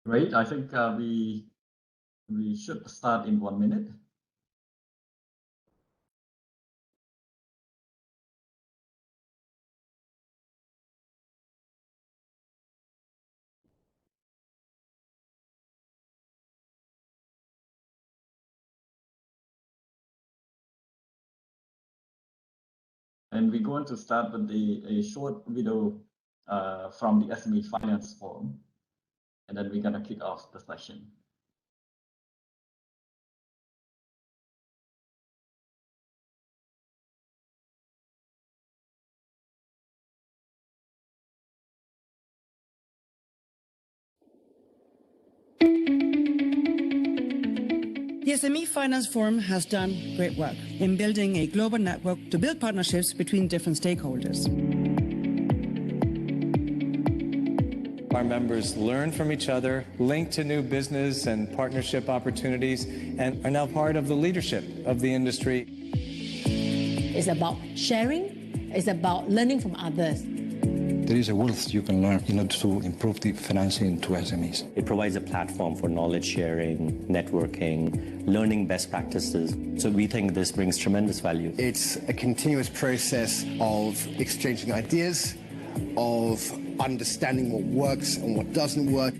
Great. I think we should start in 1 minute. And we're going to start with a short video from the SME Finance Forum, and then we're going to kick off the session. The SME Finance Forum has done great work in building a global network to build partnerships between different stakeholders. Our members learn from each other, link to new business and partnership opportunities, and are now part of the leadership of the industry. It's about sharing, it's about learning from others. There is a wealth you can learn in order to improve the financing to SMEs. It provides a platform for knowledge sharing, networking, learning best practices. So we think this brings tremendous value. It's a continuous process of exchanging ideas, of understanding what works and what doesn't work.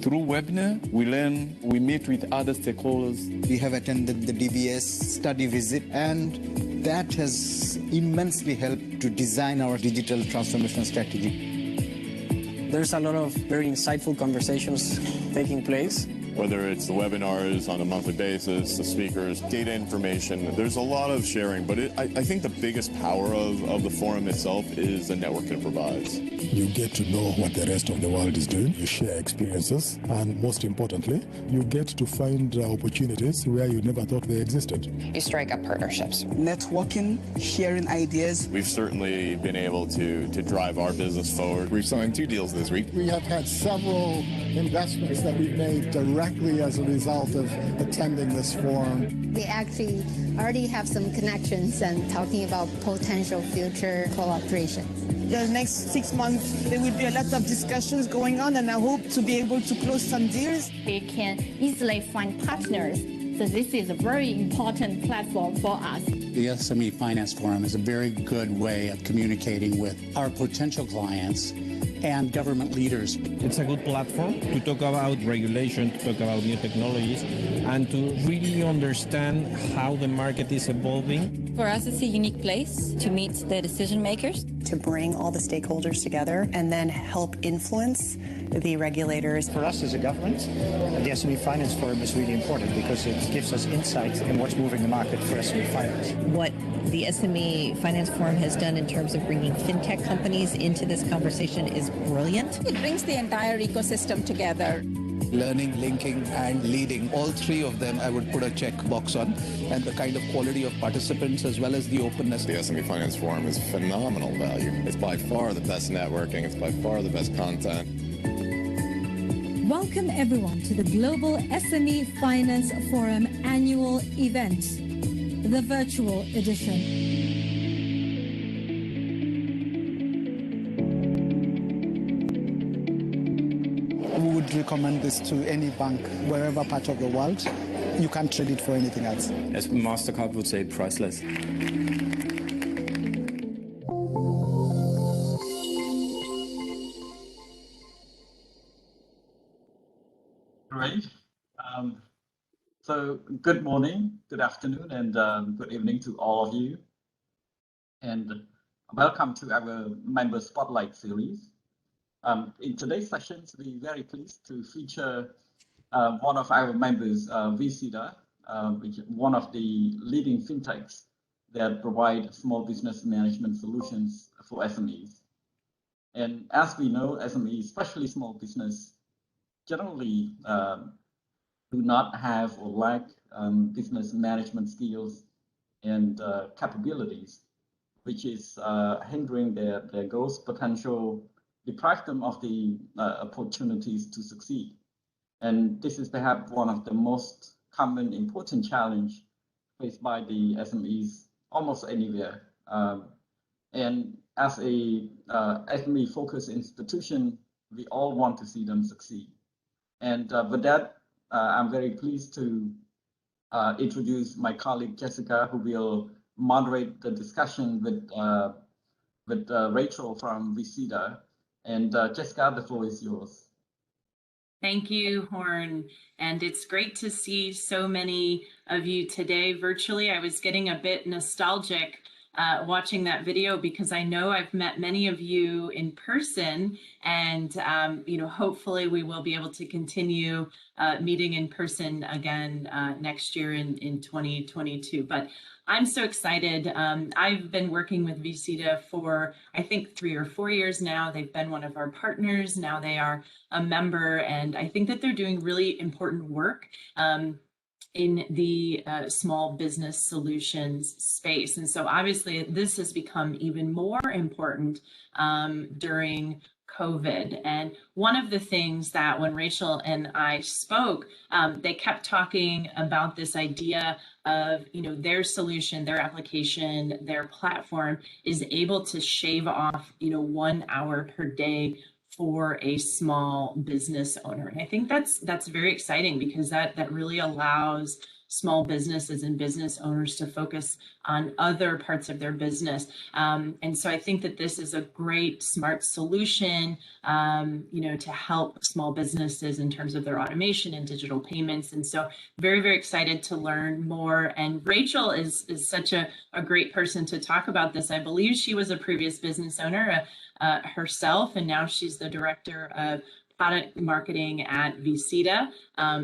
Through webinar, we learn, we meet with other stakeholders. We have attended the DBS study visit, and that has immensely helped to design our digital transformation strategy. There's a lot of very insightful conversations taking place. Whether it's the webinars on a monthly basis, the speakers, data information, there's a lot of sharing, but I think the biggest power of the forum itself is the network it provides. You get to know what the rest of the world is doing, you share experiences, and most importantly, you get to find opportunities where you never thought they existed. You strike up partnerships. Networking, sharing ideas. We've certainly been able to drive our business forward. We've signed 2 deals this week. We have had several investments that we've made directly as a result of attending this forum. We actually already have some connections and talking about potential future cooperation. The next 6 months, there will be a lot of discussions going on, and I hope to be able to close some deals. We can easily find partners. So this is a very important platform for us. The SME Finance Forum is a very good way of communicating with our potential clients and government leaders. It's a good platform to talk about regulation, to talk about new technologies, and to really understand how the market is evolving. For us, it's a unique place to meet the decision makers. To bring all the stakeholders together and then help influence the regulators. For us as a government, the SME Finance Forum is really important because it gives us insight in what's moving the market for SME finance. What the SME Finance Forum has done in terms of bringing fintech companies into this conversation is brilliant. It brings the entire ecosystem together. Learning, linking, and leading. All 3 of them I would put a check box on, and the kind of quality of participants as well as the openness. The SME Finance Forum is phenomenal value. It's by far the best networking. It's by far the best content. Welcome everyone to the Global SME Finance Forum annual event, the virtual edition. We would recommend this to any bank, wherever part of the world. You can't trade it for anything else. As MasterCard would say, priceless. Great. So good morning, good afternoon, and good evening to all of you. And welcome to our Member Spotlight series. In today's sessions, we're very pleased to feature one of our members, VCDA, which is one of the leading fintechs that provide small business management solutions for SMEs. And as we know, SMEs, especially small business, generally do not have or lack business management skills and capabilities, which is hindering their growth potential, deprive them of the opportunities to succeed. And this is perhaps one of the most common important challenge faced by the SMEs almost anywhere. And as a SME-focused institution, we all want to see them succeed. And with that, I'm very pleased to introduce my colleague Jessica, who will moderate the discussion with Rachel from Visita. And Jessica, the floor is yours. Thank you, Horn. And it's great to see so many of you today virtually. I was getting a bit nostalgic watching that video because I know I've met many of you in person, and hopefully we will be able to continue meeting in person again next year in 2022. But I'm so excited. I've been working with Visita for, I think, 3 or 4 years now. They've been one of our partners. Now they are a member, and I think that they're doing really important work in the small business solutions space. And so obviously this has become even more important during COVID. And one of the things that when Rachel and I spoke, they kept talking about this idea of, their solution, their application, their platform is able to shave off, 1 hour per day for a small business owner. And I think that's very exciting because that really allows small businesses and business owners to focus on other parts of their business. And so I think that this is a great smart solution, to help small businesses in terms of their automation and digital payments. And so very, very excited to learn more. And Rachel is such a great person to talk about this. I believe she was a previous business owner herself, and now she's the director of product marketing at Visita.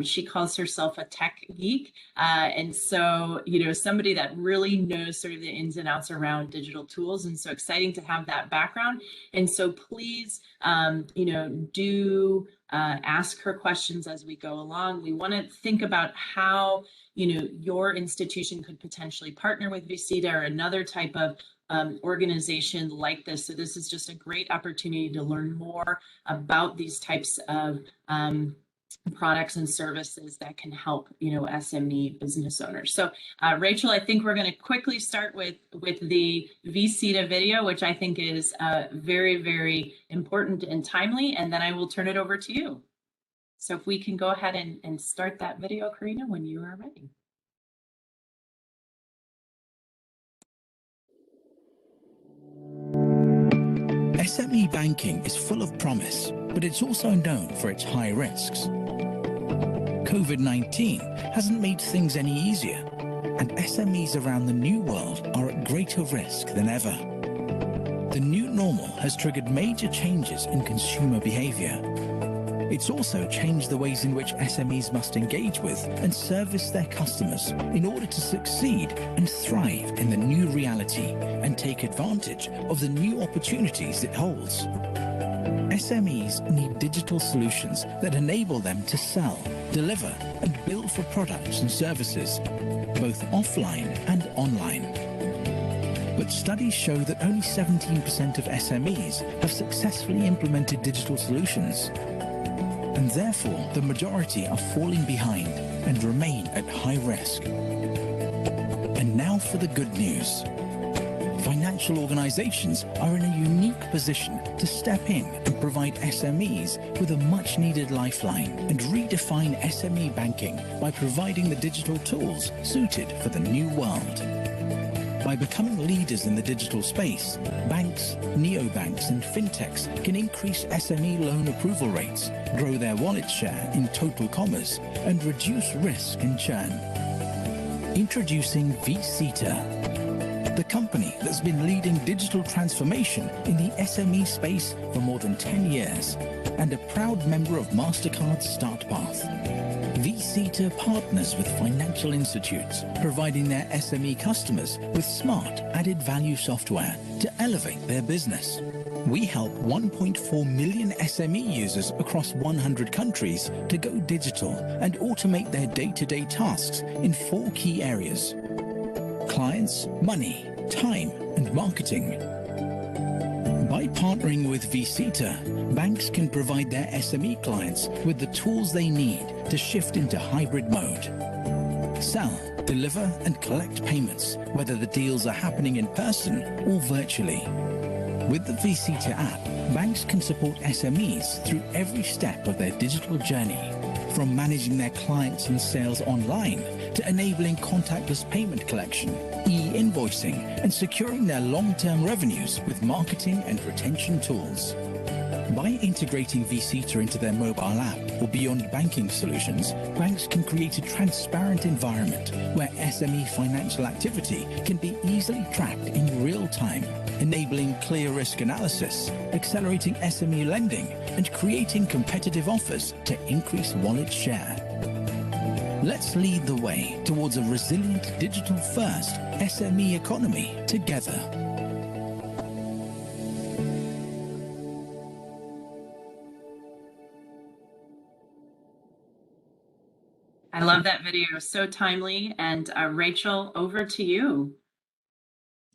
She calls herself a tech geek. And so, somebody that really knows sort of the ins and outs around digital tools. And so exciting to have that background. And so please, do ask her questions as we go along. We want to think about how, your institution could potentially partner with Visita or another type of organization like this. So this is just a great opportunity to learn more about these types of products and services that can help, SME business owners. So Rachel, I think we're going to quickly start with the Visita video, which I think is very, very important and timely, and then I will turn it over to you. So if we can go ahead and start that video, Karina, when you are ready. SME banking is full of promise, but it's also known for its high risks. COVID-19 hasn't made things any easier, and SMEs around the new world are at greater risk than ever. The new normal has triggered major changes in consumer behavior. It's also changed the ways in which SMEs must engage with and service their customers in order to succeed and thrive in the new reality and take advantage of the new opportunities it holds. SMEs need digital solutions that enable them to sell, deliver, and build for products and services, both offline and online. But studies show that only 17% of SMEs have successfully implemented digital solutions. And therefore, the majority are falling behind and remain at high risk. And now for the good news. Financial organizations are in a unique position to step in and provide SMEs with a much-needed lifeline and redefine SME banking by providing the digital tools suited for the new world. By becoming leaders in the digital space, banks, neobanks and fintechs can increase SME loan approval rates, grow their wallet share in total commerce, and reduce risk and churn. Introducing Visita, the company that's been leading digital transformation in the SME space for more than 10 years, and a proud member of MasterCard's Start Path. Visita partners with financial institutes, providing their SME customers with smart added value software to elevate their business. We help 1.4 million SME users across 100 countries to go digital and automate their day-to-day tasks in 4 key areas: clients, money, time, and marketing. By partnering with Visita, banks can provide their SME clients with the tools they need to shift into hybrid mode. Sell, deliver, and collect payments, whether the deals are happening in person or virtually. With the Visita app, banks can support SMEs through every step of their digital journey, from managing their clients and sales online to enabling contactless payment collection, e-invoicing, and securing their long-term revenues with marketing and retention tools. By integrating Visita into their mobile app or beyond banking solutions, banks can create a transparent environment where SME financial activity can be easily tracked in real time, enabling clear risk analysis, accelerating SME lending, and creating competitive offers to increase wallet share. Let's lead the way towards a resilient digital-first SME economy together. I love that video, so timely. And Rachel, over to you.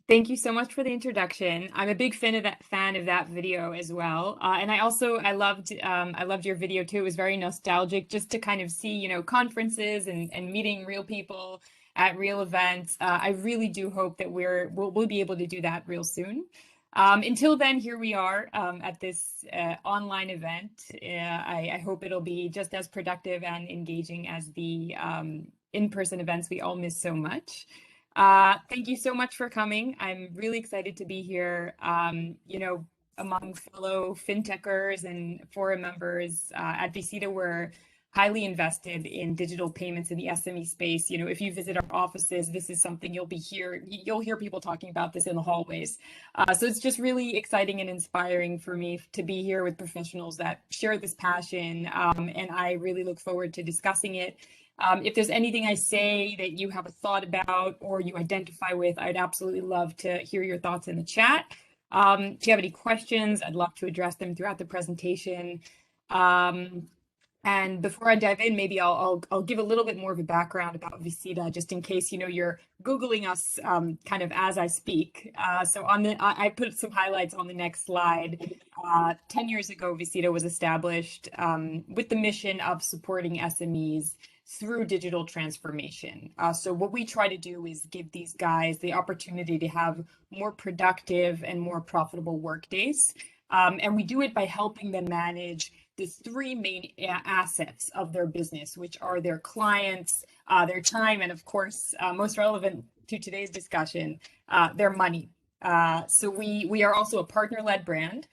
Thank you so much for the introduction. I'm a big fan of that video as well, and I loved your video too. It was very nostalgic, just to kind of see conferences and meeting real people at real events. I really do hope that we'll be able to do that real soon. Until then, here we are at this online event. I hope it'll be just as productive and engaging as the in-person events we all miss so much. Thank you so much for coming. I'm really excited to be here, among fellow fintechers and forum members at Visita. We're highly invested in digital payments in the SME space. If you visit our offices, this is something you'll hear people talking about this in the hallways. So it's just really exciting and inspiring for me to be here with professionals that share this passion, and I really look forward to discussing it. If there's anything I say that you have a thought about or you identify with, I'd absolutely love to hear your thoughts in the chat. If you have any questions, I'd love to address them throughout the presentation. And before I dive in, maybe I'll give a little bit more of a background about Visita, just in case you're Googling us kind of as I speak. So I put some highlights on the next slide. 10 years ago, Visita was established with the mission of supporting SMEs through digital transformation. So what we try to do is give these guys the opportunity to have more productive and more profitable work days. And we do it by helping them manage the three main assets of their business, which are their clients, their time, and of course, most relevant to today's discussion, their money. So we are also a partner-led brand.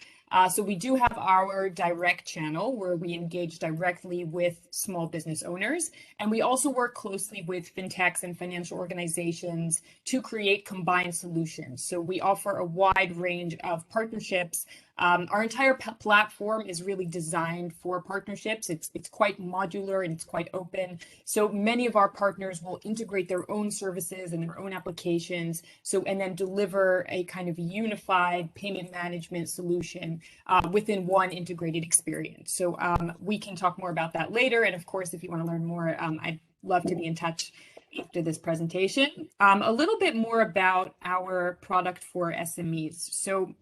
So we do have our direct channel where we engage directly with small business owners. And we also work closely with fintechs and financial organizations to create combined solutions. So we offer a wide range of partnerships. Our entire platform is really designed for partnerships. It's quite modular and it's quite open. So many of our partners will integrate their own services and their own applications. And then deliver a kind of unified payment management solution within one integrated experience. So we can talk more about that later. And of course, if you want to learn more, I'd love to be in touch after this presentation. A little bit more about our product for SMEs. So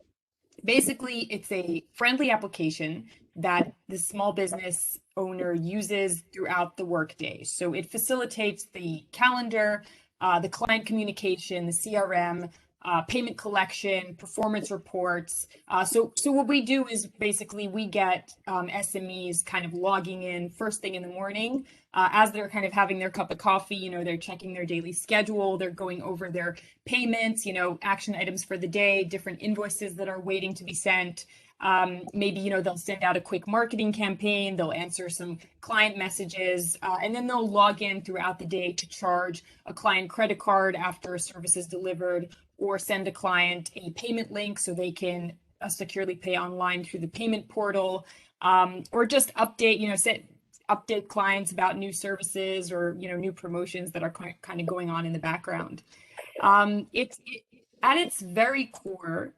basically, it's a friendly application that the small business owner uses throughout the workday. So it facilitates the calendar, the client communication, the CRM, payment collection, performance reports. So what we do is basically we get SMEs kind of logging in first thing in the morning as they're kind of having their cup of coffee. They're checking their daily schedule, they're going over their payments, action items for the day, different invoices that are waiting to be sent. Maybe, they'll send out a quick marketing campaign, they'll answer some client messages, and then they'll log in throughout the day to charge a client credit card after a service is delivered, or send a client a payment link so they can securely pay online through the payment portal, or just update, update clients about new services or, new promotions that are kind of going on in the background. At its very core,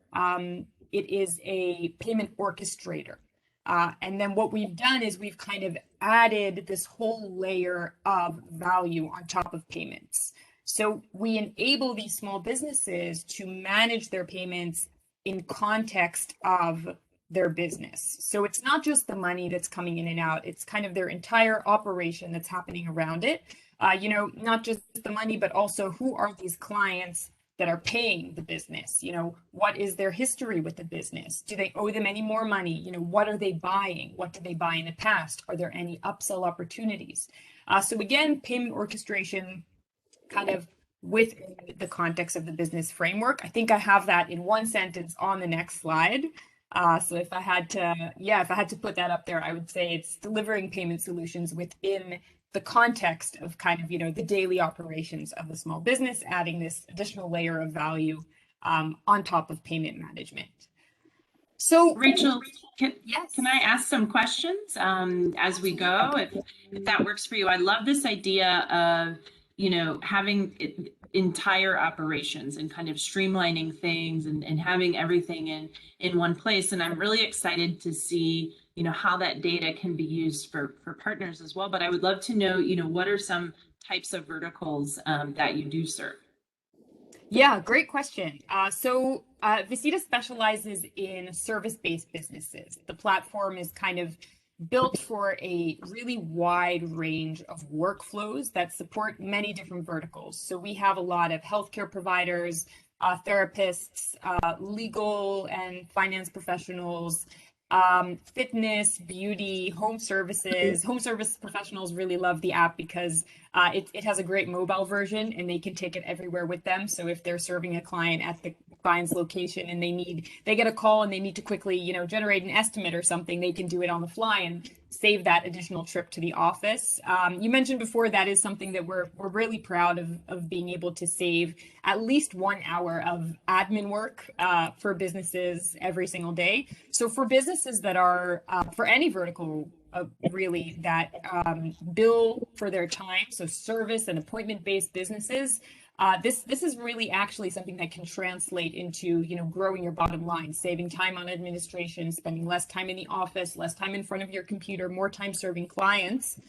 it is a payment orchestrator. And then what we've done is we've kind of added this whole layer of value on top of payments. So we enable these small businesses to manage their payments in context of their business. So it's not just the money that's coming in and out, it's kind of their entire operation that's happening around it. Not just the money, but also who are these clients that are paying the business. What is their history with the business? Do they owe them any more money? What are they buying? What did they buy in the past? Are there any upsell opportunities? So again, payment orchestration kind of within the context of the business framework. I think I have that in one sentence on the next slide. So if I had to put that up there, I would say it's delivering payment solutions within the context of kind of, the daily operations of the small business, adding this additional layer of value on top of payment management. So Rachel, can I ask some questions as we go, if that works for you? I love this idea of, having entire operations and kind of streamlining things and having everything in one place. And I'm really excited to see, how that data can be used for partners as well. But I would love to know, what are some types of verticals that you do serve? Yeah, great question. So Visita specializes in service-based businesses. The platform is kind of built for a really wide range of workflows that support many different verticals. So we have a lot of healthcare providers, therapists, legal and finance professionals, fitness, beauty, home services. Home service professionals really love the app because it has a great mobile version and they can take it everywhere with them. So if they're serving a client at the client's location and they get a call and they need to quickly, generate an estimate or something, they can do it on the fly and save that additional trip to the office. You mentioned before that is something that we're really proud of being able to save at least 1 hour of admin work for businesses every single day. So for businesses that are for any vertical really that bill for their time, so service and appointment-based businesses, this is really actually something that can translate into, growing your bottom line, saving time on administration, spending less time in the office, less time in front of your computer, more time serving clients.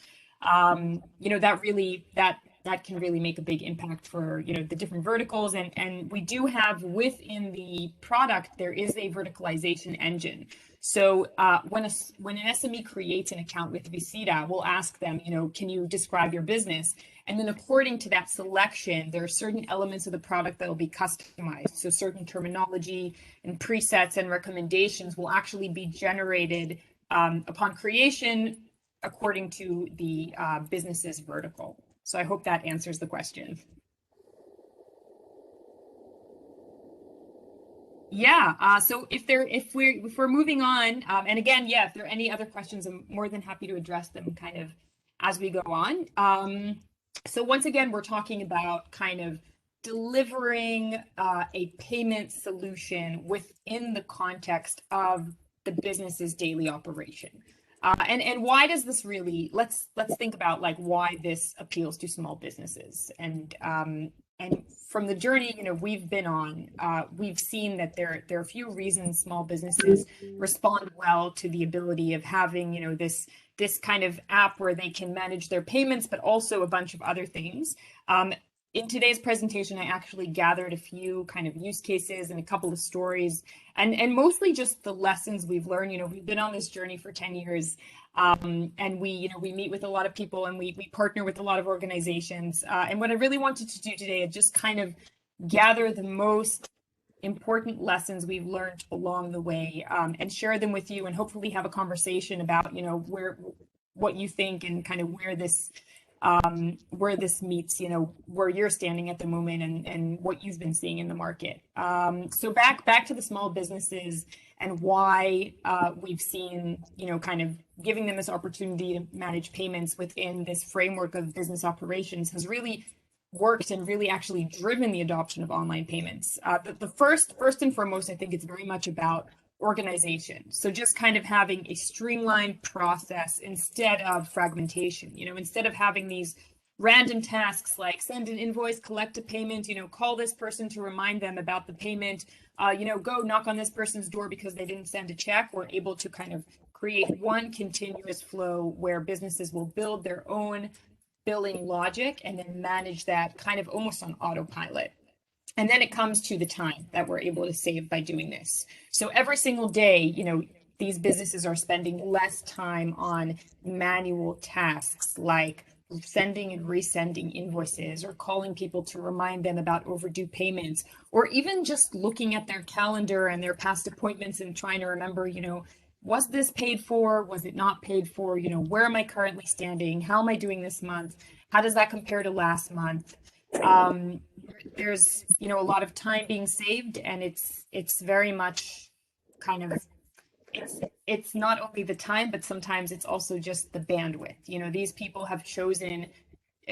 That can really make a big impact for, the different verticals. And we do have within the product, there is a verticalization engine. So when an SME creates an account with Visita, we'll ask them, can you describe your business? And then according to that selection, there are certain elements of the product that will be customized. So certain terminology and presets and recommendations will actually be generated upon creation according to the business's vertical. So I hope that answers the question. Yeah, so if we're moving on, and again, if there are any other questions, I'm more than happy to address them kind of as we go on. So once again, we're talking about kind of delivering a payment solution within the context of the business's daily operation. And why does this really, let's think about like why this appeals to small businesses. And from the journey, we've been on, we've seen that there are a few reasons small businesses respond well to the ability of having, this kind of app where they can manage their payments, but also a bunch of other things. In today's presentation, I actually gathered a few kind of use cases and a couple of stories, and mostly just the lessons we've learned. We've been on this journey for 10 years, and we meet with a lot of people and we partner with a lot of organizations. And what I really wanted to do today is just kind of gather the most important lessons we've learned along the way, and share them with you, and hopefully have a conversation about, what you think and kind of where this meets, where you're standing at the moment and what you've been seeing in the market. So back to the small businesses and why we've seen, kind of giving them this opportunity to manage payments within this framework of business operations has really worked and really actually driven the adoption of online payments. The first and foremost, I think it's very much about organization. So just kind of having a streamlined process instead of fragmentation, instead of having these random tasks like send an invoice, collect a payment, call this person to remind them about the payment, go knock on this person's door because they didn't send a check. We're able to kind of create one continuous flow where businesses will build their own billing logic and then manage that kind of almost on autopilot. And then it comes to the time that we're able to save by doing this. So every single day, these businesses are spending less time on manual tasks like sending and resending invoices, or calling people to remind them about overdue payments, or even just looking at their calendar and their past appointments and trying to remember, was this paid for? Was it not paid for? Where am I currently standing? How am I doing this month? How does that compare to last month? There's, a lot of time being saved, and it's very much kind of, it's not only the time, but sometimes it's also just the bandwidth. These people have chosen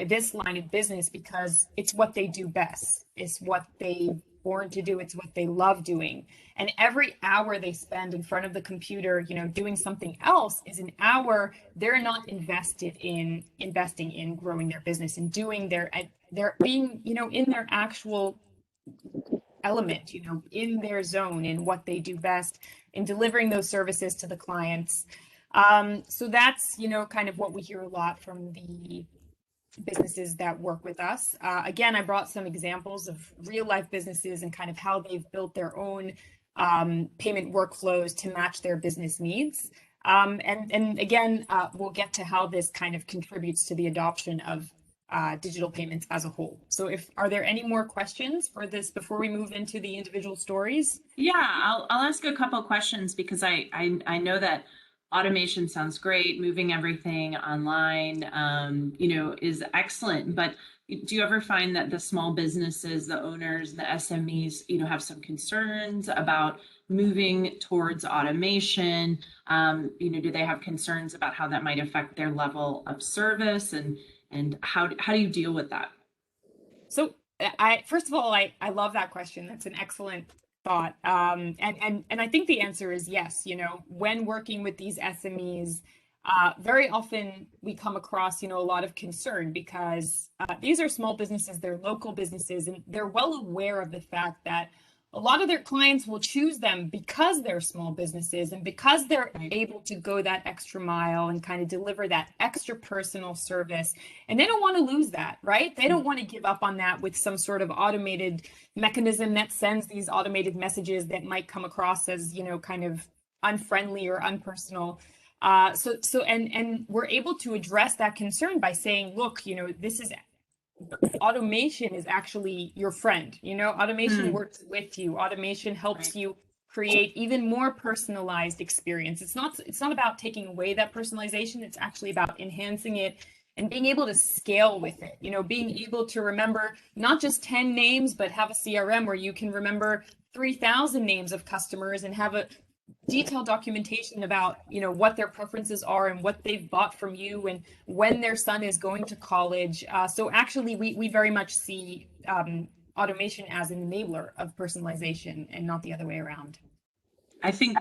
this line of business because it's what they do best. It's what they born to do. It's what they love doing. And every hour they spend in front of the computer, doing something else, is an hour they're not investing in growing their business and doing they're being, in their actual element, in their zone, in what they do best, in delivering those services to the clients. So that's, kind of what we hear a lot from the businesses that work with us. Again, I brought some examples of real life businesses and kind of how they've built their own payment workflows to match their business needs. And again, we'll get to how this kind of contributes to the adoption of digital payments as a whole. So are there any more questions for this before we move into the individual stories? Yeah, I'll ask a couple of questions, because I know that automation sounds great. Moving everything online, is excellent. But do you ever find that the small businesses, the owners, the SMEs, have some concerns about moving towards automation? Do they have concerns about how that might affect their level of service, and how do you deal with that? So first of all, I love that question. That's an excellent thought. And I think the answer is yes. When working with these SMEs, very often we come across, a lot of concern, because these are small businesses, they're local businesses, and they're well aware of the fact that a lot of their clients will choose them because they're small businesses and because they're able to go that extra mile and kind of deliver that extra personal service. And they don't want to lose that, right? They don't want to give up on that with some sort of automated mechanism that sends these automated messages that might come across as, kind of unfriendly or unpersonal. And we're able to address that concern by saying, look, automation is actually your friend. Automation works with you. Automation helps you create even more personalized experience. It's not about taking away that personalization. It's actually about enhancing it and being able to scale with it. Being able to remember not just 10 names, but have a CRM where you can remember 3,000 names of customers and have a detailed documentation about what their preferences are and what they've bought from you and when their son is going to college. So actually we very much see automation as an enabler of personalization and not the other way around. I think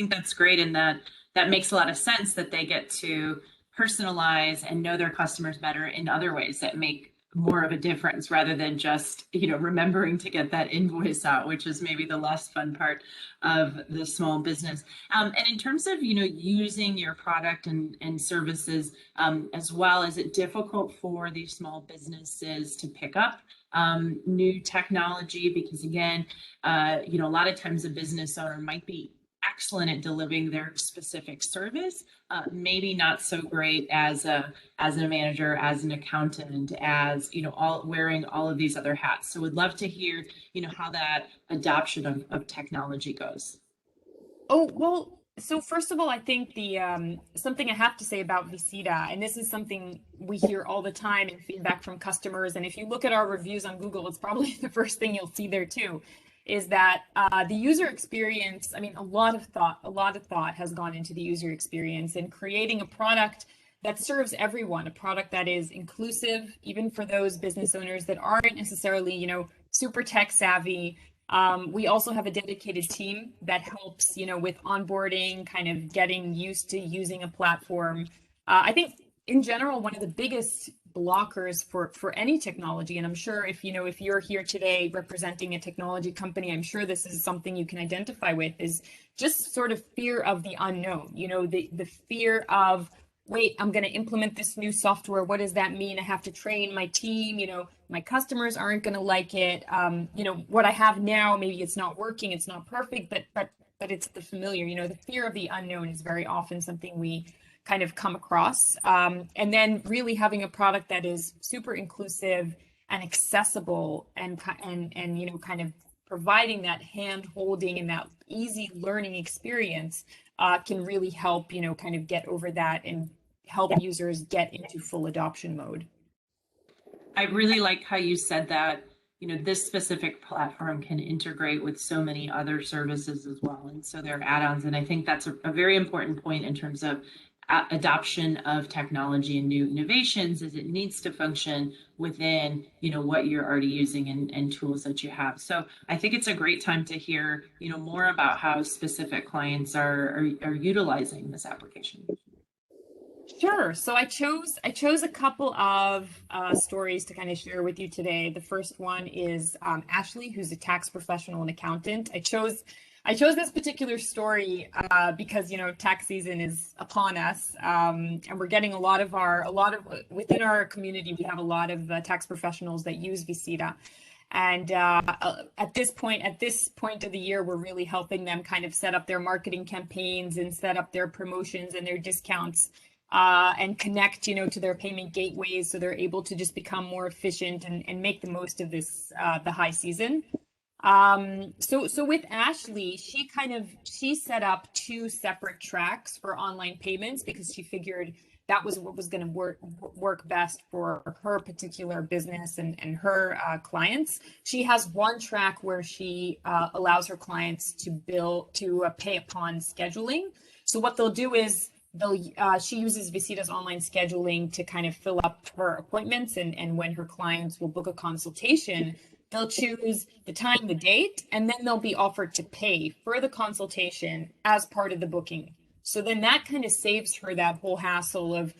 that's great, and that makes a lot of sense, that they get to personalize and know their customers better in other ways that make more of a difference, rather than just remembering to get that invoice out, which is maybe the less fun part of the small business. And in terms of using your product and services, as well, is it difficult for these small businesses to pick up new technology? Because again, a lot of times a business owner might be excellent at delivering their specific service, maybe not so great as a manager, as an accountant, as wearing all of these other hats. So would love to hear how that adoption of technology goes. Oh, well, so first of all, I think the something I have to say about Visita, and this is something we hear all the time in feedback from customers, and if you look at our reviews on Google, it's probably the first thing you'll see there too, is that the user experience, a lot of thought has gone into the user experience and creating a product that serves everyone, a product that is inclusive, even for those business owners that aren't necessarily, super tech savvy. We also have a dedicated team that helps, with onboarding, kind of getting used to using a platform. I think in general, one of the biggest blockers for any technology, and I'm sure if you're here today representing a technology company, I'm sure this is something you can identify with, is just sort of fear of the unknown. The fear of, wait, I'm going to implement this new software. What does that mean? I have to train my team. My customers aren't going to like it. What I have now, maybe it's not working. It's not perfect, but it's the familiar. The fear of the unknown is very often something we kind of come across. And then really having a product that is super inclusive and accessible and you know, kind of providing that hand holding and that easy learning experience can really help, you know, kind of get over that and help users get into full adoption mode. I really like how you said that, you know, this specific platform can integrate with so many other services as well. And so there are add-ons. And I think that's a very important point in terms of adoption of technology and new innovations, is it needs to function within, you know, what you're already using and tools that you have. So I think it's a great time to hear, you know, more about how specific clients are utilizing this application. Sure. So I chose a couple of stories to kind of share with you today. The first one is Ashley, who's a tax professional and accountant. I chose this particular story because, you know, tax season is upon us, and we're getting within our community, we have a lot of tax professionals that use Visita. And at this point of the year, we're really helping them kind of set up their marketing campaigns and set up their promotions and their discounts and connect, you know, to their payment gateways, so they're able to just become more efficient and make the most of this the high season. So with Ashley, she set up 2 separate tracks for online payments because she figured that was what was going to work best for her particular business and her clients. She has one track where she allows her clients to pay upon scheduling. So what they'll do is she uses Visita's online scheduling to kind of fill up her appointments, and when her clients will book a consultation, they'll choose the time, the date, and then they'll be offered to pay for the consultation as part of the booking. So then that kind of saves her that whole hassle of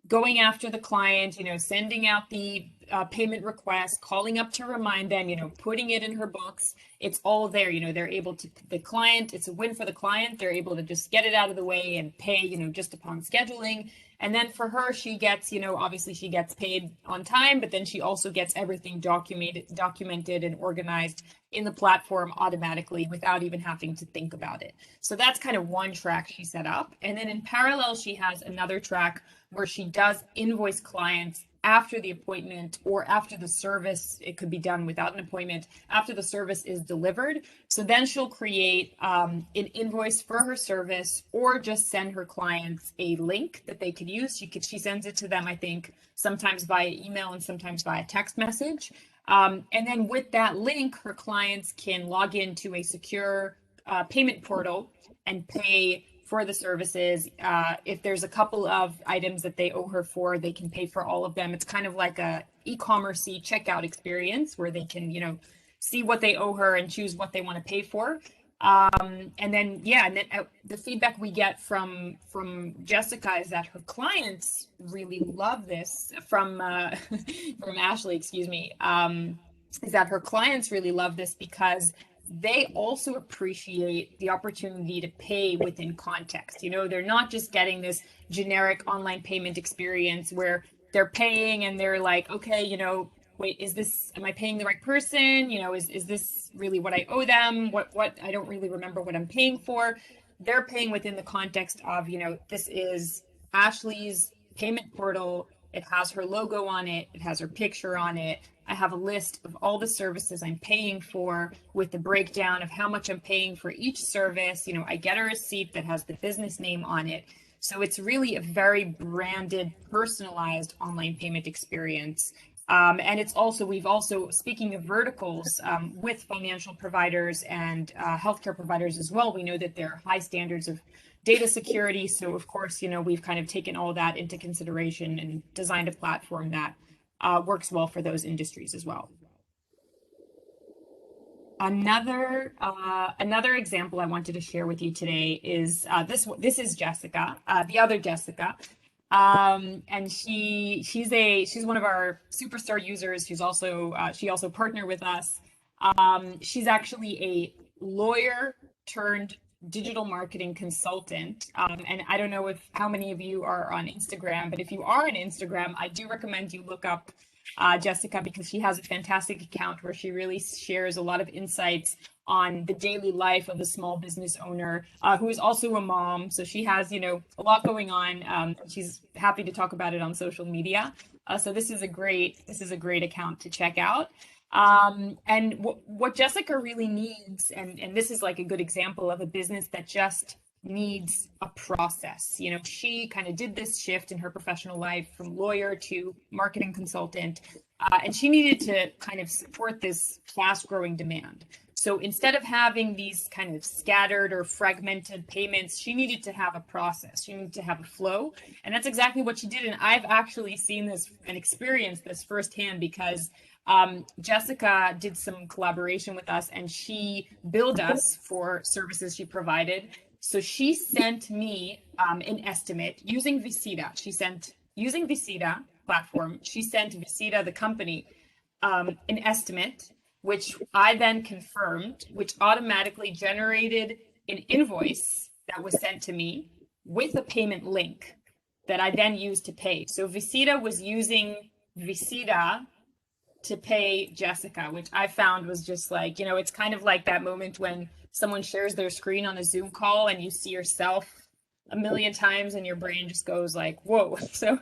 going after the client, you know, sending out the payment request, calling up to remind them, you know, putting it in her books. It's all there, you know, they're able to, it's a win for the client. They're able to just get it out of the way and pay, you know, just upon scheduling. And then for her, she gets, you know, obviously she gets paid on time, but then she also gets everything documented and organized in the platform automatically without even having to think about it. So that's kind of one track she set up. And then in parallel, she has another track where she does invoice clients after the appointment or after the service. It could be done without an appointment after the service is delivered. So then she'll create an invoice for her service or just send her clients a link that they could use. She sends it to them, I think, sometimes via email and sometimes via text message. And then with that link, her clients can log into a secure payment portal and pay for the services. If there's a couple of items that they owe her for, they can pay for all of them. It's kind of like a e-commerce-y checkout experience where they can, you know, see what they owe her and choose what they want to pay for. And then the feedback we get from Jessica is that her clients really love this. From Ashley, excuse me, is that her clients really love this because they also appreciate the opportunity to pay within context. You know, they're not just getting this generic online payment experience where they're paying and they're like, okay, you know, wait, am I paying the right person? You know, is this really what I owe them? What I don't really remember what I'm paying for. They're paying within the context of, you know, this is Ashley's payment portal. It has her logo on it. It has her picture on it. I have a list of all the services I'm paying for with the breakdown of how much I'm paying for each service. You know, I get a receipt that has the business name on it. So it's really a very branded, personalized online payment experience. And we've also, speaking of verticals, with financial providers and healthcare providers as well, we know that there are high standards of data security. So of course, you know, we've kind of taken all that into consideration and designed a platform that works well for those industries as well. Another example I wanted to share with you today is this is Jessica, the other Jessica. And she's one of our superstar users. She also partnered with us. She's actually a lawyer turned digital marketing consultant. And I don't know how many of you are on Instagram, but if you are on Instagram, I do recommend you look up Jessica, because she has a fantastic account where she really shares a lot of insights on the daily life of a small business owner who is also a mom. So she has, you know, a lot going on. She's happy to talk about it on social media. So this is a great account to check out. And what Jessica really needs, and this is like a good example of a business that just needs a process. You know, she kind of did this shift in her professional life from lawyer to marketing consultant, and she needed to kind of support this fast growing demand. So instead of having these kind of scattered or fragmented payments, she needed to have a process. She needed to have a flow. And that's exactly what she did. And I've actually seen this and experienced this firsthand because Jessica did some collaboration with us and she billed us for services she provided. So she sent me an estimate using Visita. Using Visita platform, she sent Visita, the company, an estimate, which I then confirmed, which automatically generated an invoice that was sent to me with a payment link that I then used to pay. So Visita was using Visita to pay Jessica, which I found was just like, you know, it's kind of like that moment when someone shares their screen on a Zoom call and you see yourself a million times and your brain just goes like, whoa. So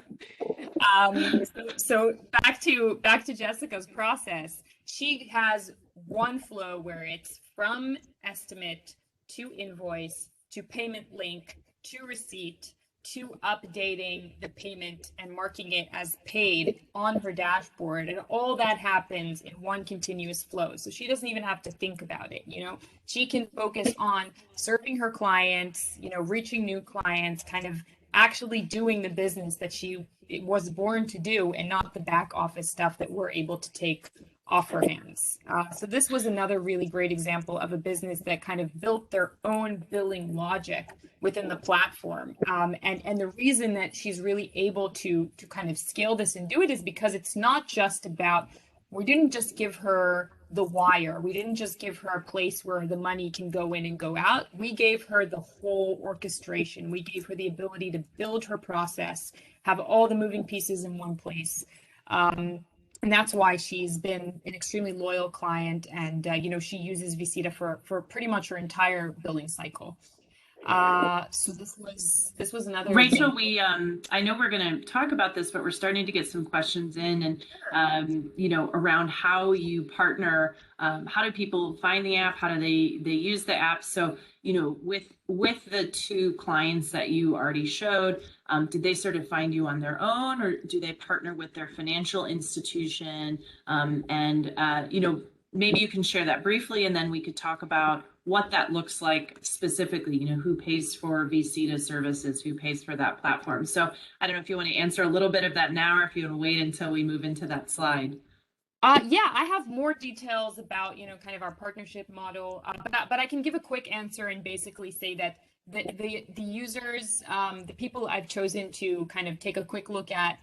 back to Jessica's process. She has one flow where it's from estimate to invoice to payment link to receipt to updating the payment and marking it as paid on her dashboard. And all that happens in one continuous flow. So she doesn't even have to think about it. You know, she can focus on serving her clients, you know, reaching new clients, kind of actually doing the business that she was born to do and not the back office stuff that we're able to take off her hands. So this was another really great example of a business that kind of built their own billing logic within the platform. And the reason that she's really able to kind of scale this and do it is because it's not just about, we didn't just give her the wire. We didn't just give her a place where the money can go in and go out. We gave her the whole orchestration. We gave her the ability to build her process, have all the moving pieces in one place. And that's why she's been an extremely loyal client. And, you know, she uses Visita for pretty much her entire billing cycle. So this was another Rachel, example. I know we're going to talk about this, but we're starting to get some questions in and, you know, around how you partner, how do people find the app? How do they use the app? So, you know, with the two clients that you already showed, did they sort of find you on their own or do they partner with their financial institution? You know, maybe you can share that briefly and then we could talk about what that looks like specifically, you know, who pays for Visita services, who pays for that platform. So I don't know if you want to answer a little bit of that now or if you want to wait until we move into that slide. Yeah, I have more details about, you know, kind of our partnership model, but I can give a quick answer and basically say that the users, the people I've chosen to kind of take a quick look at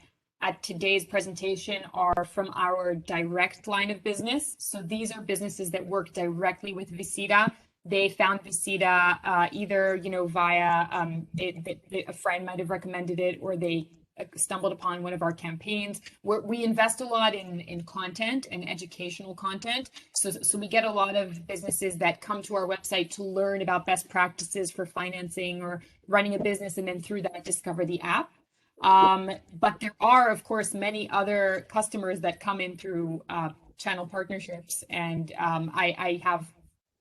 today's presentation are from our direct line of business. So these are businesses that work directly with Visita. They found Visita either, you know, via a friend might have recommended it or they stumbled upon one of our campaigns. We invest a lot in content and educational content. So we get a lot of businesses that come to our website to learn about best practices for financing or running a business and then through that discover the app. But there are, of course, many other customers that come in through channel partnerships. And I have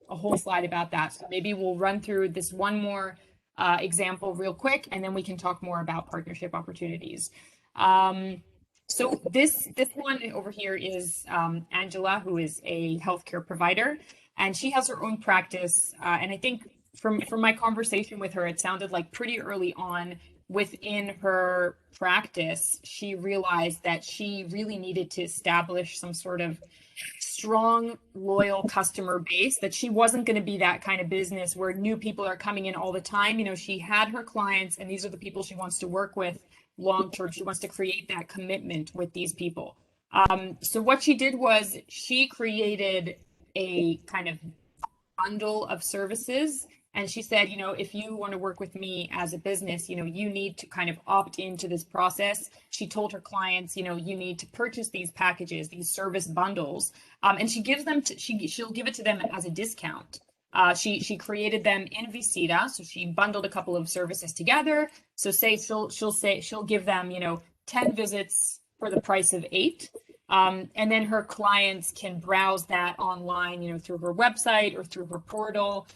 a whole slide about that. So maybe we'll run through this one more example real quick, and then we can talk more about partnership opportunities. So this one over here is Angela, who is a healthcare provider, and she has her own practice. And I think from my conversation with her, it sounded like pretty early on within her practice, she realized that she really needed to establish some sort of strong, loyal customer base, that she wasn't going to be that kind of business where new people are coming in all the time. You know, she had her clients and these are the people she wants to work with long term. She wants to create that commitment with these people. So what she did was she created a kind of bundle of services And she said, you know, if you want to work with me as a business, you know, you need to kind of opt into this process. She told her clients, you know, you need to purchase these packages, these service bundles, and she gives them to, she'll give it to them as a discount. She created them in Visita, so she bundled a couple of services together. So say she'll give them, you know, 10 visits for the price of 8. And then her clients can browse that online, you know, through her website or through her portal.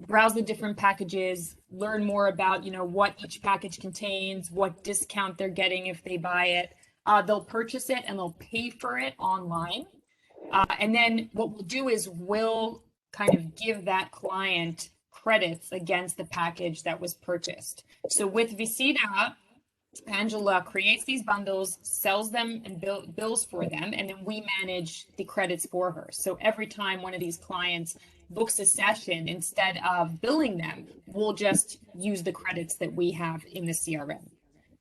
Browse the different packages, learn more about, you know, what each package contains, what discount they're getting if they buy it. They'll purchase it and they'll pay for it online. And then what we'll do is we'll kind of give that client credits against the package that was purchased. So with Visita, Angela creates these bundles, sells them and bills for them, and then we manage the credits for her. So every time one of these clients books a session, instead of billing them, we'll just use the credits that we have in the CRM.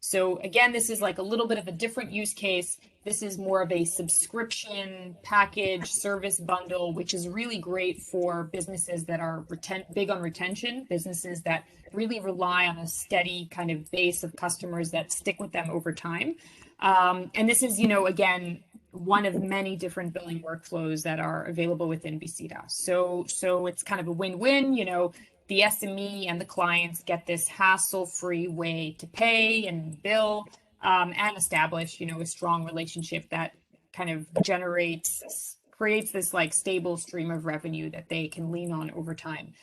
So again, this is like a little bit of a different use case. This is more of a subscription package service bundle, which is really great for businesses that are big on retention, businesses that really rely on a steady kind of base of customers that stick with them over time. And this is, you know, again, one of many different billing workflows that are available within Visita. So it's kind of a win-win, you know, the SME and the clients get this hassle-free way to pay and bill, and establish, you know, a strong relationship that kind of creates this like stable stream of revenue that they can lean on over time.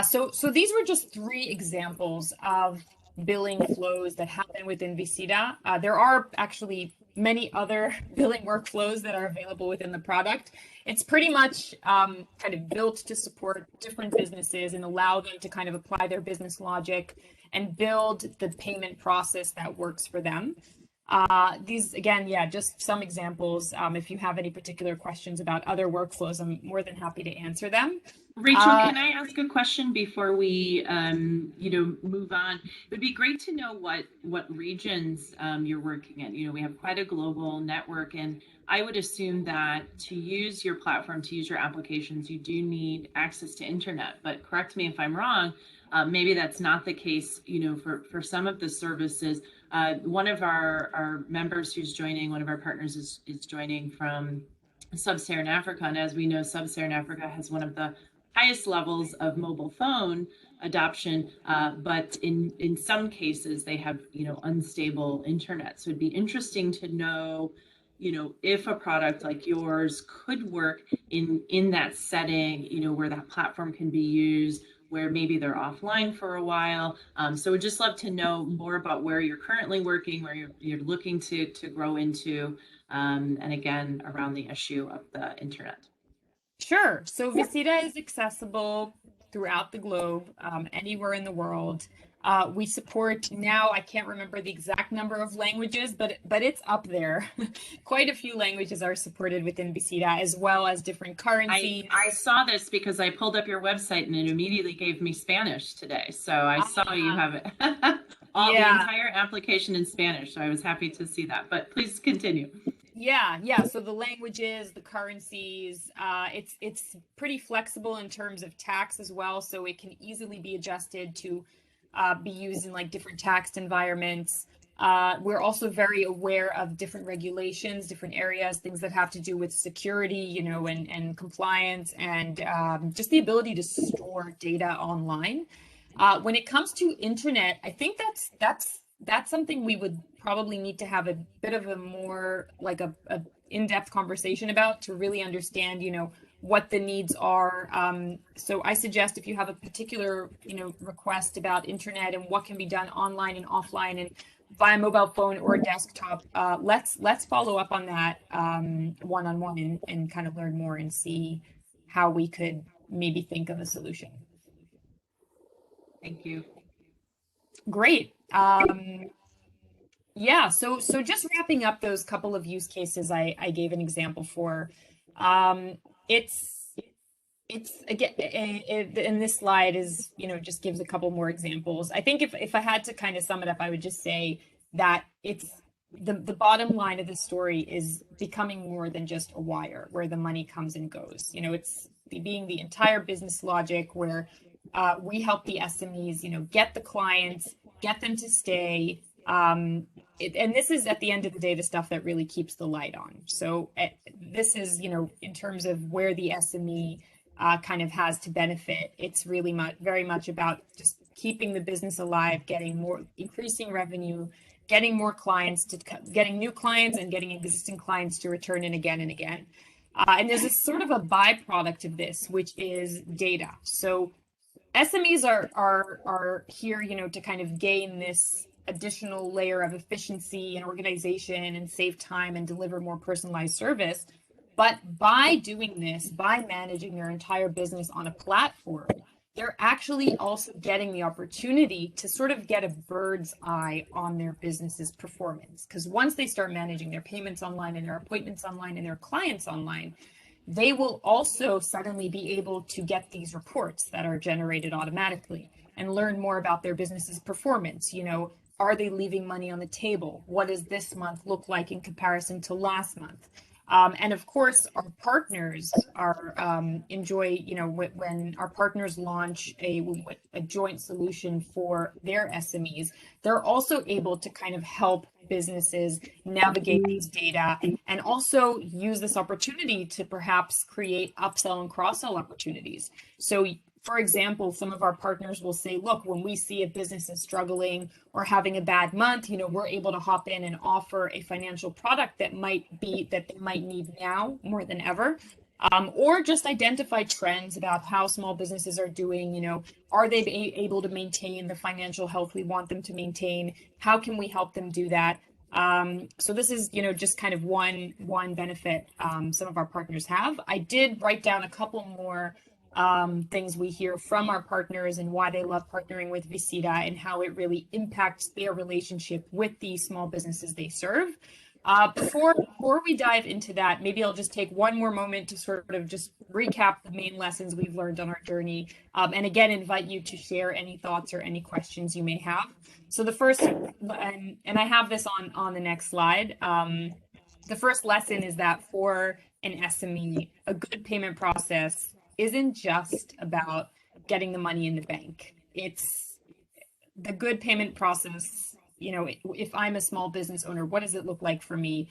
So these were just 3 examples of billing flows that happen within Visita. There are actually many other billing workflows that are available within the product. It's pretty much kind of built to support different businesses and allow them to kind of apply their business logic and build the payment process that works for them. These, again, yeah, just some examples. If you have any particular questions about other workflows, I'm more than happy to answer them. Rachel, can I ask a question before we, you know, move on? It would be great to know what regions you're working in. You know, we have quite a global network, and I would assume that to use your platform, to use your applications, you do need access to internet. But correct me if I'm wrong. Maybe that's not the case. You know, for some of the services. One of our members who's joining, one of our partners is joining from Sub-Saharan Africa, and as we know, Sub-Saharan Africa has one of the highest levels of mobile phone adoption, but in some cases they have, you know, unstable internet. So it'd be interesting to know, you know, if a product like yours could work in that setting, you know, where that platform can be used, where maybe they're offline for a while. So we'd just love to know more about where you're currently working, where you're looking to grow into, and again, around the issue of the internet. Sure. So Visita is accessible throughout the globe, anywhere in the world. We support now, I can't remember the exact number of languages, but it's up there. Quite a few languages are supported within Visita, as well as different currencies. I saw this because I pulled up your website and it immediately gave me Spanish today. So I saw you have it. The entire application in Spanish. So I was happy to see that, but please continue. Yeah. So the languages, the currencies, it's pretty flexible in terms of tax as well. So it can easily be adjusted to be used in like different taxed environments. We're also very aware of different regulations, different areas, things that have to do with security, you know, and compliance, and just the ability to store data online. When it comes to internet, I think that's something we would probably need to have a bit of a more like a in-depth conversation about to really understand, you know, what the needs are. So I suggest if you have a particular, you know, request about internet and what can be done online and offline and via mobile phone or desktop, let's follow up on that one-on-one and kind of learn more and see how we could maybe think of a solution. Thank you. Great. Yeah, so just wrapping up those couple of use cases I gave an example for. It's again, in this slide is, you know, just gives a couple more examples. I think if I had to kind of sum it up, I would just say that it's the bottom line of the story is becoming more than just a wire where the money comes and goes. You know, it's being the entire business logic where we help the SMEs, get the clients, get them to stay. And this is at the end of the day, the stuff that really keeps the light on. So this is, in terms of where the SME kind of has to benefit, it's really very much about just keeping the business alive, increasing revenue, getting more clients, getting new clients, and getting existing clients to return in again and again. And there's a sort of a byproduct of this, which is data. So SMEs are here, to kind of gain this additional layer of efficiency and organization and save time and deliver more personalized service. But by doing this, by managing their entire business on a platform, they're actually also getting the opportunity to sort of get a bird's eye on their business's performance. Because once they start managing their payments online and their appointments online and their clients online, they will also suddenly be able to get these reports that are generated automatically and learn more about their business's performance. Are they leaving money on the table? What does this month look like in comparison to last month? And of course, our partners enjoy, when our partners launch a joint solution for their SMEs, they're also able to kind of help businesses navigate these data and also use this opportunity to perhaps create upsell and cross-sell opportunities. So, for example, some of our partners will say, look, when we see a business is struggling or having a bad month, we're able to hop in and offer a financial product that they might need now more than ever. Or just identify trends about how small businesses are doing. Are they able to maintain the financial health we want them to maintain? How can we help them do that? So this is, just kind of one benefit some of our partners have. I did write down a couple more things we hear from our partners and why they love partnering with Visita and how it really impacts their relationship with the small businesses they serve. Before we dive into that, maybe I'll just take one more moment to sort of just recap the main lessons we've learned on our journey. And again, invite you to share any thoughts or any questions you may have. So the first, and I have this on the next slide. The first lesson is that for an SME, a good payment process isn't just about getting the money in the bank. It's the good payment process. If I'm a small business owner, what does it look like for me?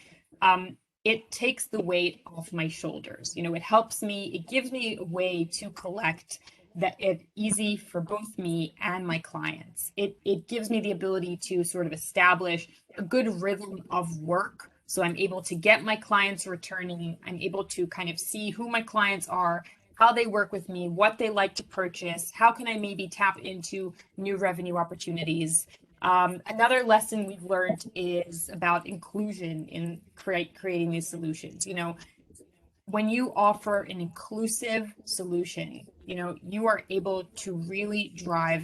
It takes the weight off my shoulders. It helps me, it gives me a way to collect that it's easy for both me and my clients. It gives me the ability to sort of establish a good rhythm of work. So I'm able to get my clients returning. I'm able to kind of see who my clients are, how they work with me, what they like to purchase, how can I maybe tap into new revenue opportunities. Another lesson we've learned is about inclusion in creating these solutions. When you offer an inclusive solution, you are able to really drive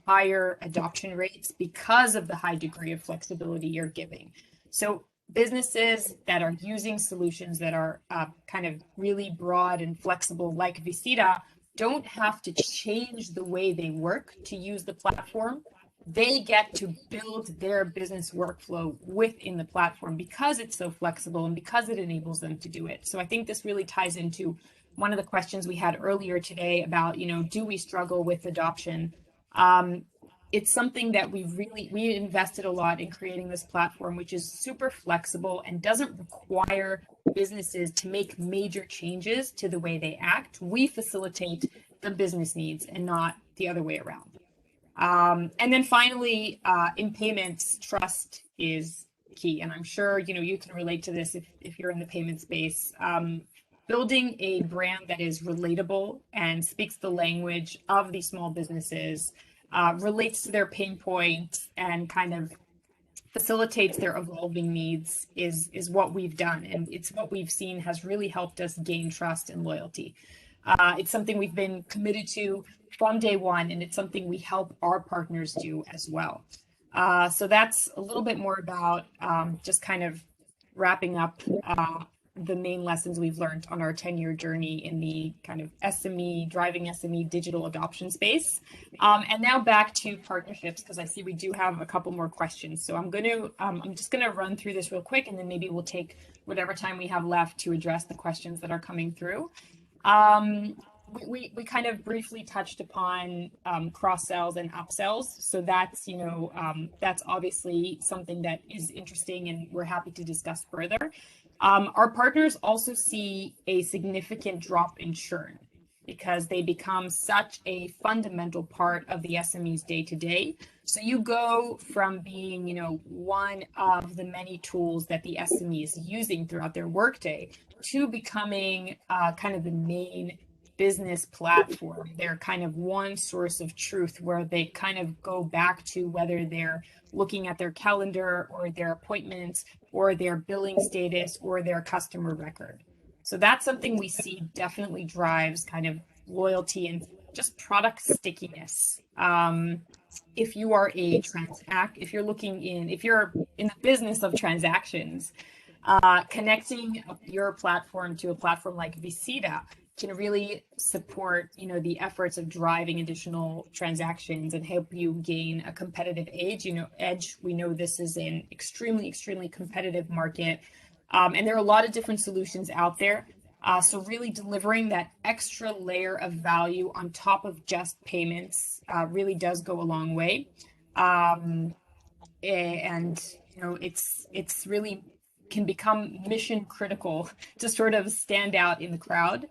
higher adoption rates because of the high degree of flexibility you're giving. So businesses that are using solutions that are kind of really broad and flexible, like Visita, don't have to change the way they work to use the platform. They get to build their business workflow within the platform because it's so flexible and because it enables them to do it. So I think this really ties into one of the questions we had earlier today about, do we struggle with adoption? It's something that we invested a lot in creating this platform, which is super flexible and doesn't require businesses to make major changes to the way they act. We facilitate the business needs and not the other way around. And then finally, in payments, trust is key. And I'm sure, you can relate to this if you're in the payment space. Building a brand that is relatable and speaks the language of these small businesses, relates to their pain points and kind of facilitates their evolving needs is what we've done. And it's what we've seen has really helped us gain trust and loyalty. It's something we've been committed to from day one, and it's something we help our partners do as well. So that's a little bit more about just kind of wrapping up the main lessons we've learned on our 10-year journey in the kind of driving SME digital adoption space. And now back to partnerships, because I see we do have a couple more questions. So I'm just gonna run through this real quick, and then maybe we'll take whatever time we have left to address the questions that are coming through. we kind of briefly touched upon cross sells and upsells. So that's, that's obviously something that is interesting and we're happy to discuss further. Our partners also see a significant drop in churn because they become such a fundamental part of the SME's day to day. So you go from being, one of the many tools that the SME is using throughout their workday to becoming kind of the main business platform. They're kind of one source of truth where they kind of go back to whether they're looking at their calendar or their appointments or their billing status or their customer record. So that's something we see definitely drives kind of loyalty and just product stickiness. If you are if you're in the business of transactions, connecting your platform to a platform like Visita can really support, the efforts of driving additional transactions and help you gain a competitive edge. We know this is an extremely, extremely competitive market. And there are a lot of different solutions out there. So really delivering that extra layer of value on top of just payments really does go a long way. And, it's really can become mission critical to sort of stand out in the crowd.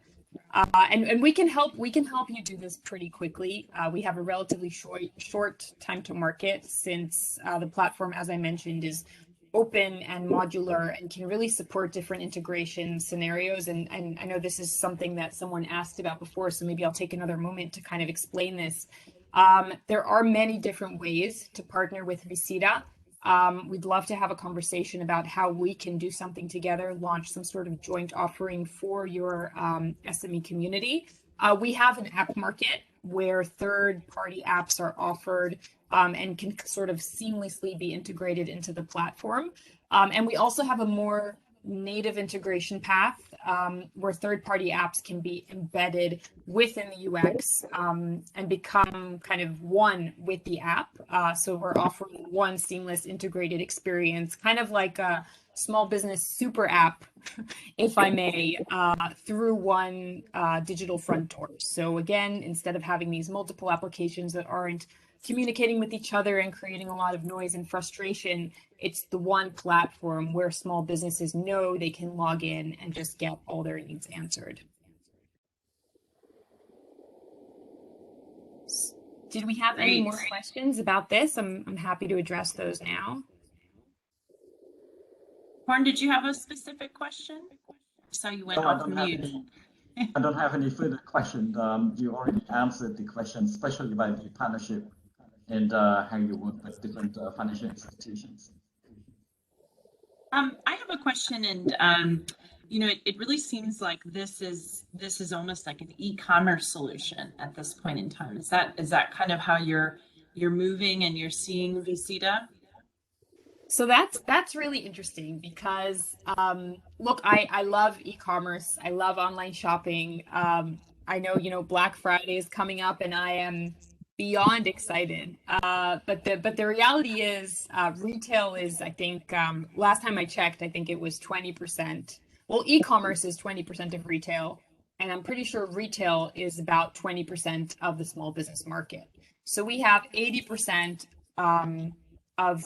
And we can help you do this pretty quickly. We have a relatively short time to market since the platform, as I mentioned, is open and modular and can really support different integration scenarios. And I know this is something that someone asked about before, so maybe I'll take another moment to kind of explain this. There are many different ways to partner with Visita. We'd love to have a conversation about how we can do something together, launch some sort of joint offering for your SME community. We have an app market where third-party apps are offered and can sort of seamlessly be integrated into the platform. And we also have a more native integration path where third-party apps can be embedded within the UX and become kind of one with the app. So we're offering one seamless integrated experience, kind of like a small business super app, if I may, through one digital front door. So again, instead of having these multiple applications that aren't communicating with each other and creating a lot of noise and frustration, it's the one platform where small businesses know they can log in and just get all their needs answered. Did we have any more questions about this? I'm happy to address those now. Horn, did you have a specific question? I saw you went off mute. I don't have any further questions. You already answered the question, especially about the partnership and how you work with different financial institutions. I have a question, and it really seems like this is almost like an e-commerce solution at this point in time. Is that kind of how you're moving and you're seeing Visita? So that's really interesting because look, I love e-commerce. I love online shopping. I know, Black Friday is coming up and I am beyond excited. But the reality is retail is, I think, last time I checked, I think it was 20%. Well, e-commerce is 20% of retail, and I'm pretty sure retail is about 20% of the small business market. So we have 80% of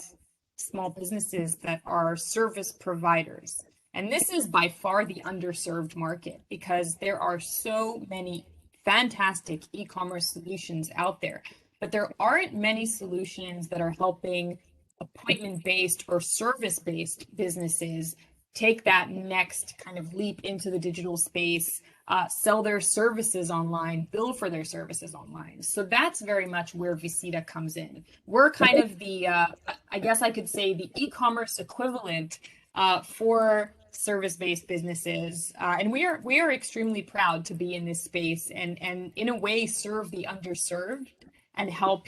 small businesses that are service providers. And this is by far the underserved market because there are so many fantastic e-commerce solutions out there, but there aren't many solutions that are helping appointment-based or service-based businesses take that next kind of leap into the digital space, sell their services online, bill for their services online. So that's very much where Visita comes in. We're kind of the, I guess I could say, the e-commerce equivalent for service-based businesses, and we are extremely proud to be in this space and in a way serve the underserved and help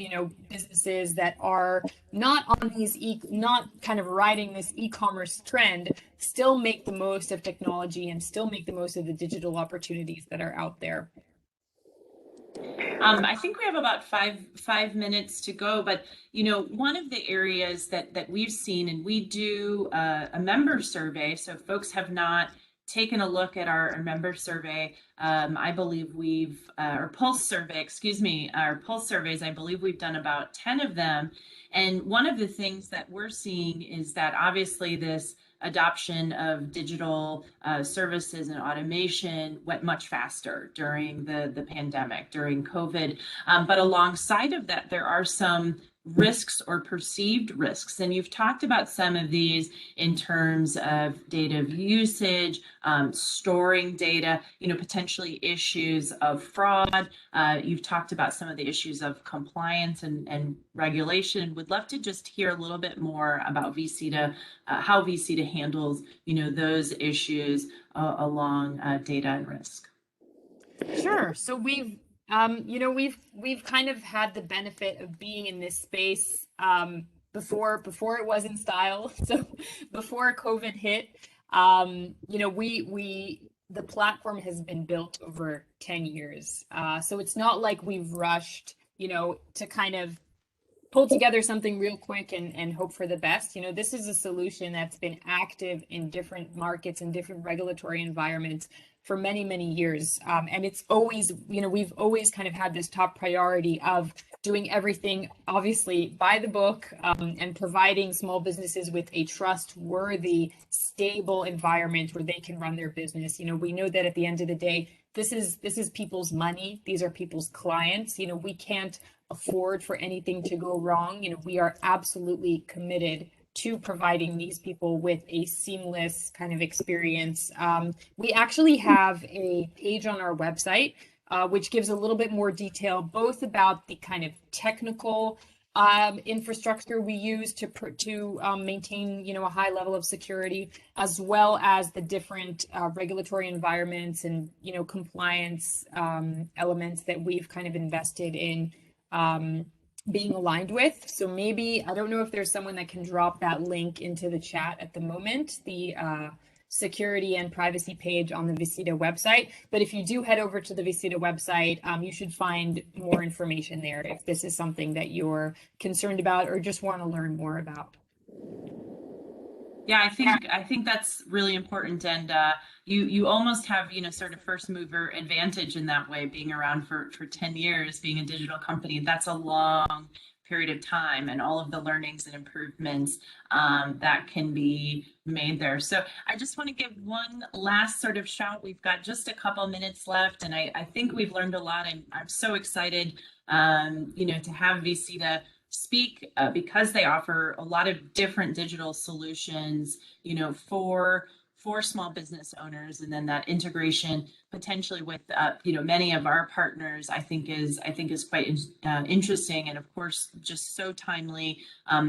businesses that are not on these not kind of riding this e-commerce trend still make the most of technology and still make the most of the digital opportunities that are out there. I think we have about five minutes to go, but one of the areas that we've seen, and we do a member survey, so folks have not taken a look at our member survey, I believe we've, our pulse survey, excuse me, our pulse surveys, I believe we've done about 10 of them. And one of the things that we're seeing is that obviously this adoption of digital services and automation went much faster during the pandemic, during COVID. But alongside of that, there are some risks or perceived risks. And you've talked about some of these in terms of data usage, storing data, potentially issues of fraud. You've talked about some of the issues of compliance and regulation. Would love to just hear a little bit more about VCTA, how VCTA handles, those issues along data and risk. Sure. So we've kind of had the benefit of being in this space before it was in style. So before COVID hit, the platform has been built over 10 years. So it's not like we've rushed, to kind of pull together something real quick and hope for the best. This is a solution that's been active in different markets and different regulatory environments for many, many years. And it's always, we've always kind of had this top priority of doing everything, obviously, by the book, and providing small businesses with a trustworthy, stable environment where they can run their business. We know that at the end of the day, this is people's money. These are people's clients. We can't afford for anything to go wrong. We are absolutely committed to providing these people with a seamless kind of experience. We actually have a page on our website, which gives a little bit more detail, both about the kind of technical infrastructure we use to maintain, a high level of security, as well as the different regulatory environments and, compliance elements that we've kind of invested in being aligned with. So maybe, I don't know if there's someone that can drop that link into the chat at the moment, the security and privacy page on the VCTA website. But if you do head over to the VCTA website, you should find more information there if this is something that you're concerned about or just want to learn more about. Yeah, I think that's really important, and you almost have sort of first mover advantage in that way, being around for 10 years, being a digital company. That's a long period of time, and all of the learnings and improvements that can be made there. So I just want to give one last sort of shout. We've got just a couple minutes left, and I think we've learned a lot. I'm so excited, to have VCTA speak because they offer a lot of different digital solutions, for small business owners, and then that integration potentially with many of our partners, I think is quite interesting, and of course just so timely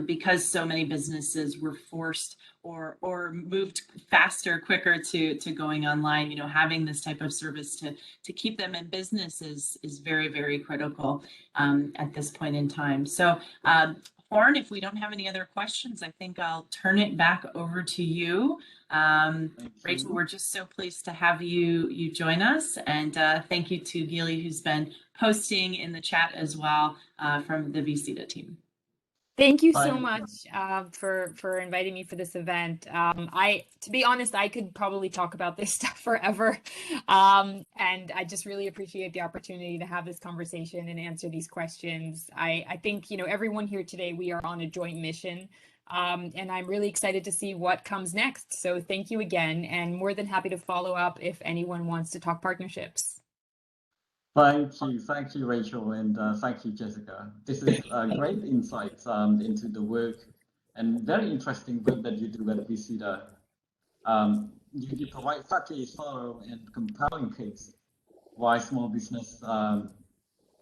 because so many businesses were forced or moved faster, quicker to going online. Having this type of service to keep them in business is very, very critical at this point in time. So Horn, if we don't have any other questions, I think I'll turn it back over to you. Rachel, we're just so pleased to have you join us, and thank you to Gili, who's been posting in the chat as well from the VCTA team. Thank you so much for inviting me for this event. To be honest, I could probably talk about this stuff forever. And I just really appreciate the opportunity to have this conversation and answer these questions. I think, everyone here today, we are on a joint mission. And I'm really excited to see what comes next. So thank you again, and more than happy to follow up if anyone wants to talk partnerships. Thank you, Rachel, and thank you, Jessica. This is great insights into the work and very interesting work that you do at VCTA. You provide such a thorough and compelling case why small business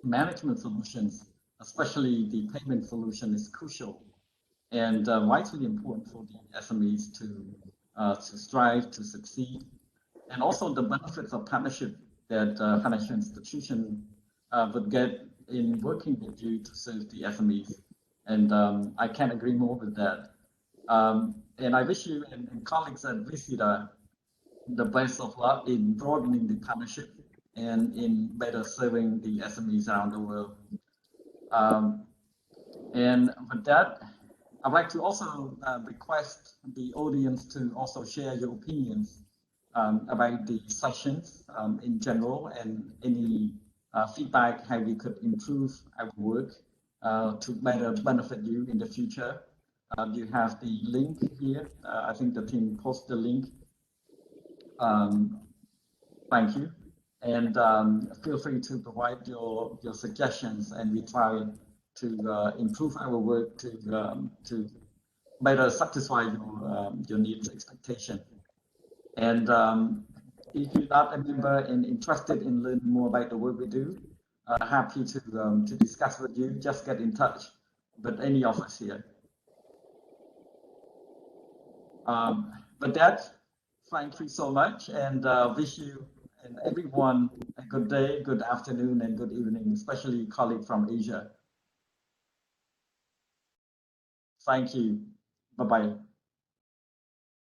management solutions, especially the payment solution, is crucial and vitally important for the SMEs to strive to succeed, and also the benefits of partnership that financial institution would get in working with you to serve the SMEs. And I can't agree more with that. And I wish you and colleagues at VCTA the best of luck in broadening the partnership and in better serving the SMEs around the world. And with that, I'd like to also request the audience to also share your opinions about the sessions in general, and any feedback how we could improve our work to better benefit you in the future. You have the link here. I think the team posted the link. Thank you. And feel free to provide your suggestions, and we try to improve our work to better satisfy your needs, expectation. And if you're not a member and interested in learning more about the work we do, happy to discuss with you. Just get in touch with any of us here. With that, thank you so much, and wish you and everyone a good day, good afternoon, and good evening, especially colleagues from Asia. Thank you. Bye-bye.